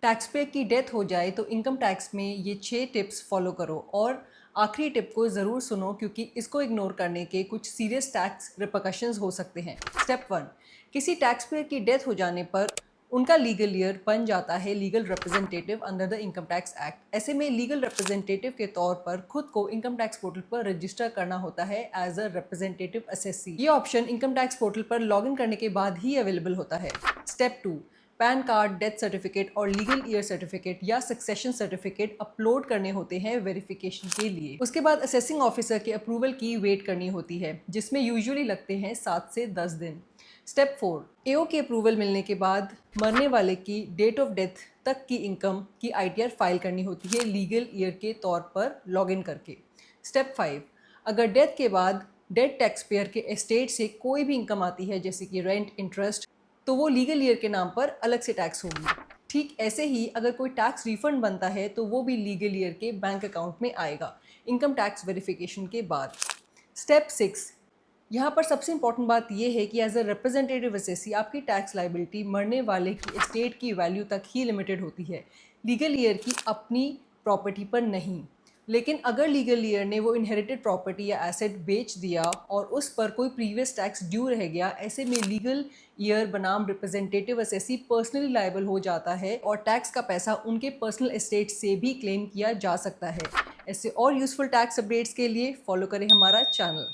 Tax payer की death हो जाए तो इनकम टैक्स में ये 6 टिप्स फॉलो करो और आखिरी टिप को ज़रूर सुनो क्योंकि इसको इग्नोर करने के कुछ सीरियस टैक्स रिपरकशंस हो सकते हैं। स्टेप 1, किसी टैक्स पेयर की डेथ हो जाने पर उनका लीगल ईयर बन जाता है legal representative under the income tax act. ऐसे में लीगल रिप्रेजेंटेटिव के तौर पर खुद को इनकम टैक्स पोर्टल पर रजिस्टर करना होता है एज अ रिप्रेजेंटेटिव असेसी। ये ऑप्शन इनकम टैक्स पोर्टल पर लॉग इन करने के बाद ही अवेलेबल होता है। Step 2, pan card, death certificate और लीगल ईयर सर्टिफिकेट या सक्सेशन सर्टिफिकेट अपलोड करने होते हैं वेरिफिकेशन के लिए। उसके बाद असेसिंग ऑफिसर के अप्रूवल की वेट करनी होती है जिसमें यूजुअली लगते हैं 7 से 10 दिन। स्टेप 4, एओ की अप्रूवल मिलने के बाद मरने वाले की डेट ऑफ डेथ तक की इनकम की आईटीआर फाइल करनी होती है लीगल ईयर के तौर पर लॉगिन करके। स्टेप 5, अगर डेथ के बाद डेड टैक्स पेयर के एस्टेट से कोई भी इनकम आती है जैसे कि रेंट, इंटरेस्ट, तो वो लीगल ईयर के नाम पर अलग से टैक्स होगी। ठीक ऐसे ही अगर कोई टैक्स रिफंड बनता है तो वो भी लीगल ईयर के बैंक अकाउंट में आएगा इनकम टैक्स वेरिफिकेशन के बाद। स्टेप 6, यहाँ पर सबसे इंपॉर्टेंट बात यह है कि एज अ रिप्रेजेंटेटिव असेसी आपकी टैक्स लाइबिलिटी मरने वाले की एस्टेट की वैल्यू तक ही लिमिटेड होती है, लीगल ईयर की अपनी प्रॉपर्टी पर नहीं। लेकिन अगर लीगल ईयर ने वो इनहेरिटेड प्रॉपर्टी या एसेट बेच दिया और उस पर कोई प्रीवियस टैक्स ड्यू रह गया, ऐसे में लीगल ईयर बनाम रिप्रेजेंटेटिव असेसी पर्सनली लायबल हो जाता है और टैक्स का पैसा उनके पर्सनल एस्टेट से भी क्लेम किया जा सकता है। ऐसे और यूजफुल टैक्स अपडेट्स के लिए फॉलो करें हमारा चैनल।